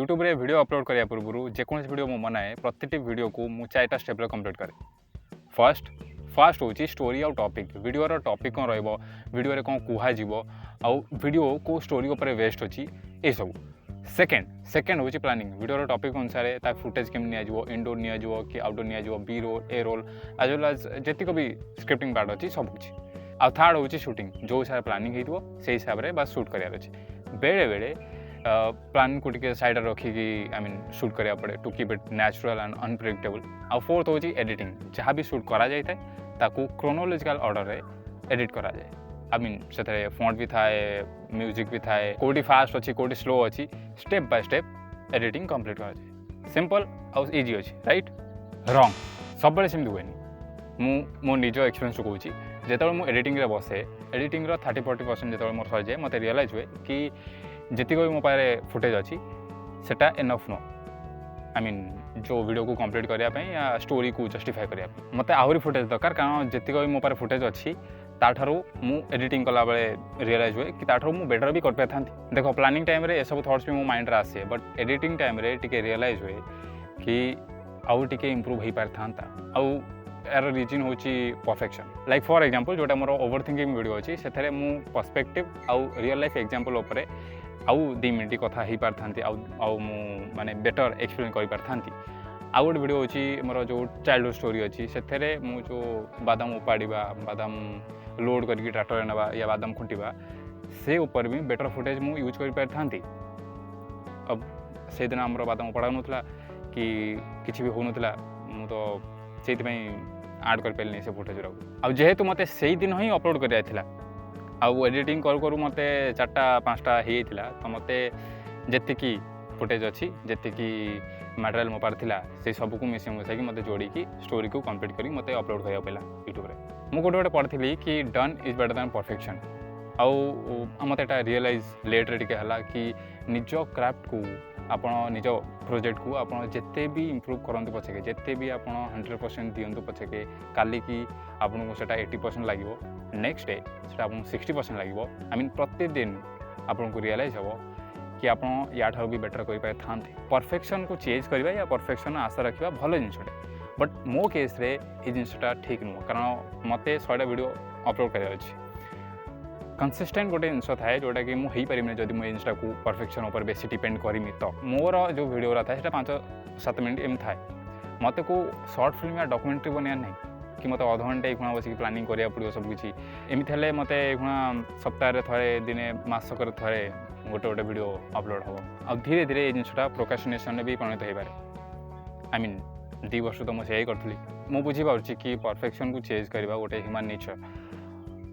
YouTube रे video upload करिया पूर्व जेकोसी वीडियो मु बनाए प्रति वीडियो को मु 4टा स्टेप कंप्लीट करे। फर्स्ट हूँ स्टोरी आउ टॉपिक वीडियो टॉपिक कौन रीडियो रे कौन कहजिवो आउ वीडियो को स्टोरी उपर बेस्ट अच्छी ये सब। सेकेंड हूँ प्लानिंग वीडियो टॉपिक अनुसार फुटेज केम नियाजिवो इंडोर नियाजिवो कि आउटडोर नियाजिवो बी रोल ए रोल एज वेल एज जेतिक भी स्क्रिप्टिंग पार्ट अच्छी सब कुछ। आ थर्ड हूँ शूटिंग जो हिसाब से प्लानिंग हो से हिसाब से बस शूट करार अच्छे बेले बेले प्लान को टिके साइड रखिकी आई मीन शूट करा पड़े to keep it natural and unpredictable. आ फोर्थ हूँ एडिटिंग जहाँ भी शूट करा जाए ताकू क्रोनोलॉजिकल ऑर्डर रे एडिट करा जाए। आई मीन से फॉन्ट भी थाए म्यूजिक भी थाए कोटी फास्ट अच्छी कोटी स्लो अच्छी step by step editing complete करा जाए। सिंपल आउ इजी अच्छी राइट रॉन्ग सब सेमती हुए मो निज एक्सपीरियंस कहूँ जो मुझे एडिटिंग रे बसे एडिटिंग 30-40% जो मोर सर जाए मत रियलाइज हुए कि जीक भी मो पाखे फुटेज अच्छी सेटा एनफ नो आई मीन जो वीडियो को कंप्लीट करने या स्टोरी को जस्टिफाई करने मत आहरी फुटेज दरकार कारण जीक भी मो पाखे फुटेज अच्छी ताठारू मु एडिटिंग कला बेले रियलाइज हुए कि ताठारू मु बेटर भी कर पाई था। देखो प्लानिंग टाइम रे ये सब थॉट्स भी मो माइंड रे आसे बट एडिटिंग टाइम रे टिके रियलाइज हुए कि आउ टिके इम्प्रूव हो पारि था। आउ यार रिजन हूँ परफेक्शन लाइक फॉर एग्जांपल जोटा मोर ओवर थिंकिंग वीडियो अच्छी से मु पर्सपेक्टिव आउ रियल लाइफ एग्जांपल उपरे आउ 2 मिनट कथा हो पारि था आउ मु माने बेटर एक्सप्लेन कर पारि था। आउ गोटे वीडियो अच्छी मोर जो चाइल्डहुड स्टोरी अच्छी से मु जो बादाम उपाड़ा बादाम लोड करके ट्रैक्टर नवा या बादाम खुंटा से ऊपर भी बेटर फुटेज मु यूज कर पारि था। अब से दिन आम बादाम उपाड़ा नाला कि किसी भी हो नाला मु तो से आड कर पारे से फुटेज गुरा जेहेतु मत से दिन ही अपलोड कर आउ एडिटिंग करू करू मत 4टा-5टा होता तो मत जी फुटेज अच्छी जी मटेरियल मो पार थिला से सब को मिसी मिसाई मत जोड़ी स्टोरी को कंप्लीट करी मत अपलोड करा पड़ा यूट्यूब रे। मु गोटे पढ़ी कि done is better than perfection आउ मत एटा रियलाइज लेट रे टिके हला कि निज क्राफ्ट को आपण निज प्रोजेक्ट को आपण जिते भी इम्प्रूव करंतु पछके जिते भी आपण 100% दियंतु पछके काली की आपन को सेटा 80% लागिवो नेक्स्ट डे सेटा आपन 60% लागिवो आई मीन प्रतिदिन आपन को रियलाइज हबो कि आपण या ठार भी बेटर कर पाए थांते। परफेक्शन को चेंज करबा या परफेक्शन आशा रखिबा भलो जिनसटे बट मो केस रे ए जिनसटा ठीक नुह कारण मते 100टा वीडियो अपलोड करार अछि कंसिस्टेंट गोटे जिनस थाए जोटा कि मुझे पारिनी जब मुझे जिनटा को परफेक्शन उपर बेसी डिपेंड करमी तो मोर जो वीडियो था 5-7 मिनट एम थाए मत को शॉर्ट फिल्म या डॉक्यूमेंट्री बनया ना कि मत अध घंटे खुणा बस प्लानिंग करा पड़ो सब किसी एमती मत खुणा सप्ताह थे दिने मासक थे गोटे गोटे वीडियो अपलोड हम आ धीरे धीरे ये जिनटा प्रोक्रास्टिनेशन भी परिणत हो पारे। आई मीन 2 वर्ष तो मुझे यही करी मुझे बुझीपार कि परफेक्शन को चेंज करवा गोटे ह्यूमन नेचर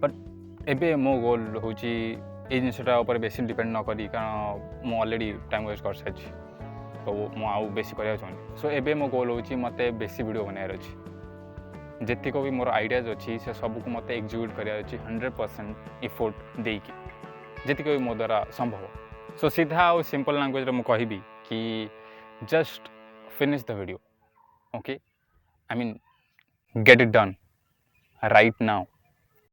बट एबे मो गोल हूँ ये जिनटा बेसी डिपेंड न करी कारण मु ऑलरेडी टाइम वेस्ट कर सारी तो मुझे बेसी करवा चाहूँ। सो एबे मो गोल हूँ मत बेसी वीडियो बनार अच्छी जेतिक भी मोर आइडियाज अच्छी से सब को मत एग्जीक्यूट करार अच्छी 100% इफोर्ट देकी जेतिक भी मो द्वारा संभव। सो सीधा और सिंपल लैंग्वेज रे मु कहबी कि just finish the video okay I mean get it done right now.